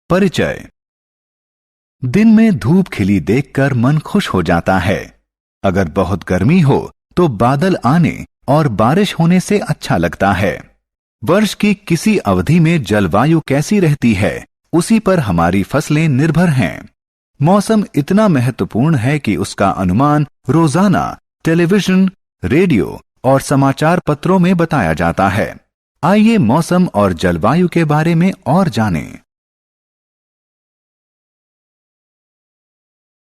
परिचय। दिन में धूप खिली देखकर मन खुश हो जाता है। अगर बहुत गर्मी हो तो बादल आने और बारिश होने से अच्छा लगता है। वर्ष की किसी अवधि में जलवायु कैसी रहती है, उसी पर हमारी फसलें निर्भर हैं। मौसम इतना महत्वपूर्ण है कि उसका अनुमान रोजाना टेलीविजन, रेडियो और समाचार पत्रों में बताया जाता है। आइए मौसम और जलवायु के बारे में और जानें।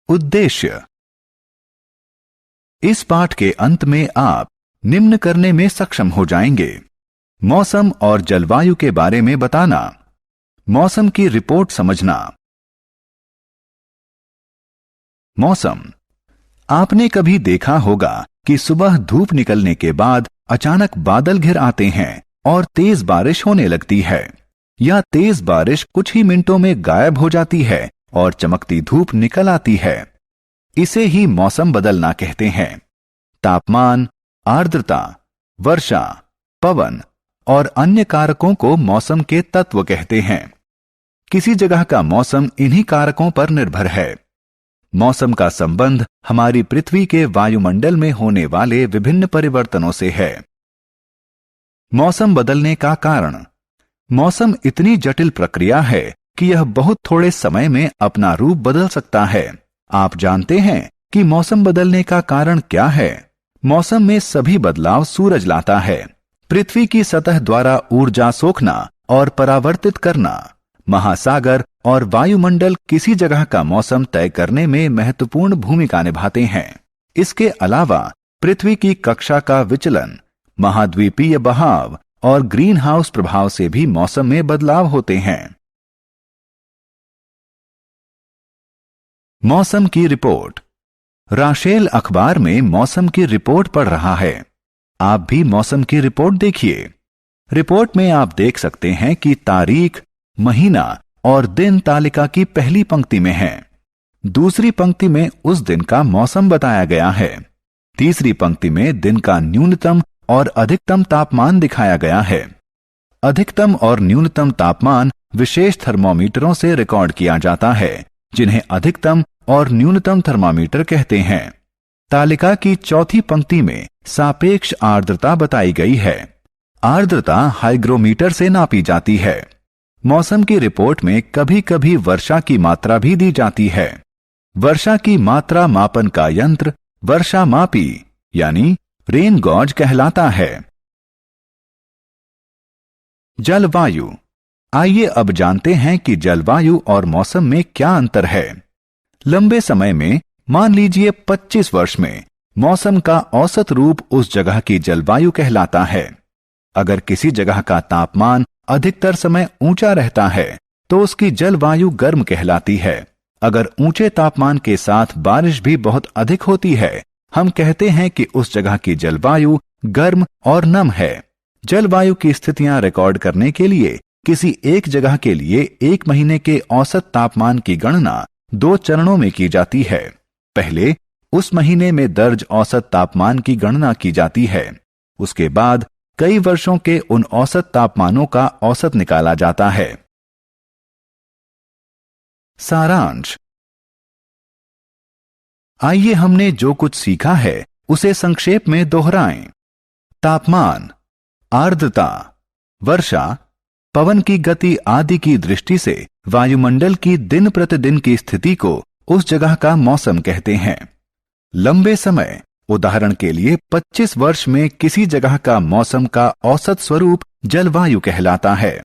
उद्देश्य। इस पाठ के अंत में आप निम्न करने में सक्षम हो जाएंगे: मौसम और जलवायु के बारे में बताना, मौसम की रिपोर्ट समझना। मौसम। आपने कभी देखा होगा कि सुबह धूप निकलने के बाद अचानक बादल घिर आते हैं और तेज बारिश होने लगती है, या तेज बारिश कुछ ही मिनटों में गायब हो जाती है और चमकती धूप निकल आती है। इसे ही मौसम बदलना कहते हैं। तापमान, आर्द्रता, वर्षा, पवन और अन्य कारकों को मौसम के तत्व कहते हैं। किसी जगह का मौसम इन्हीं कारकों पर निर्भर है। मौसम का संबंध हमारी पृथ्वी के वायुमंडल में होने वाले विभिन्न परिवर्तनों से है। मौसम बदलने का कारण। मौसम इतनी जटिल प्रक्रिया है कि यह बहुत थोड़े समय में अपना रूप बदल सकता है। आप जानते हैं कि मौसम बदलने का कारण क्या है? मौसम में सभी बदलाव सूरज लाता है। पृथ्वी की सतह द्वारा ऊर्जा सोखना और परावर्तित करना। महासागर और वायुमंडल किसी जगह का मौसम तय करने में महत्वपूर्ण भूमिका निभाते हैं। इसके अलावा पृथ्वी की कक्षा का विचलन, महाद्वीपीय बहाव और ग्रीन हाउस प्रभाव से भी मौसम में बदलाव होते हैं। मौसम की रिपोर्ट। राशेल अखबार में मौसम की रिपोर्ट पढ़ रहा है। आप भी मौसम की रिपोर्ट देखिए। रिपोर्ट में आप देख सकते हैं कि तारीख, महीना और दिन तालिका की पहली पंक्ति में है। दूसरी पंक्ति में उस दिन का मौसम बताया गया है। तीसरी पंक्ति में दिन का न्यूनतम और अधिकतम तापमान दिखाया गया है। अधिकतम और न्यूनतम तापमान विशेष थर्मोमीटरों से रिकॉर्ड किया जाता है, जिन्हें अधिकतम और न्यूनतम थर्मामीटर कहते हैं। तालिका की चौथी पंक्ति में सापेक्ष आर्द्रता बताई गई है। आर्द्रता हाइग्रोमीटर से नापी जाती है। मौसम की रिपोर्ट में कभी कभी वर्षा की मात्रा भी दी जाती है। वर्षा की मात्रा मापन का यंत्र वर्षा मापी यानी रेन गॉज कहलाता है। जलवायु। आइए अब जानते हैं कि जलवायु और मौसम में क्या अंतर है। लंबे समय में, मान लीजिए 25 वर्ष में, मौसम का औसत रूप उस जगह की जलवायु कहलाता है। अगर किसी जगह का तापमान अधिकतर समय ऊंचा रहता है तो उसकी जलवायु गर्म कहलाती है। अगर ऊंचे तापमान के साथ बारिश भी बहुत अधिक होती है, हम कहते हैं कि उस जगह की जलवायु गर्म और नम है। जलवायु की स्थितियां रिकॉर्ड करने के लिए किसी एक जगह के लिए एक महीने के औसत तापमान की गणना 2 चरणों में की जाती है। पहले उस महीने में दर्ज औसत तापमान की गणना की जाती है। उसके बाद कई वर्षों के उन औसत तापमानों का औसत निकाला जाता है। सारांश। आइए हमने जो कुछ सीखा है उसे संक्षेप में दोहराएं। तापमान, आर्द्रता, वर्षा, पवन की गति आदि की दृष्टि से वायुमंडल की दिन प्रतिदिन की स्थिति को उस जगह का मौसम कहते हैं। लंबे समय, उदाहरण के लिए 25 वर्ष में किसी जगह का मौसम का औसत स्वरूप जलवायु कहलाता है।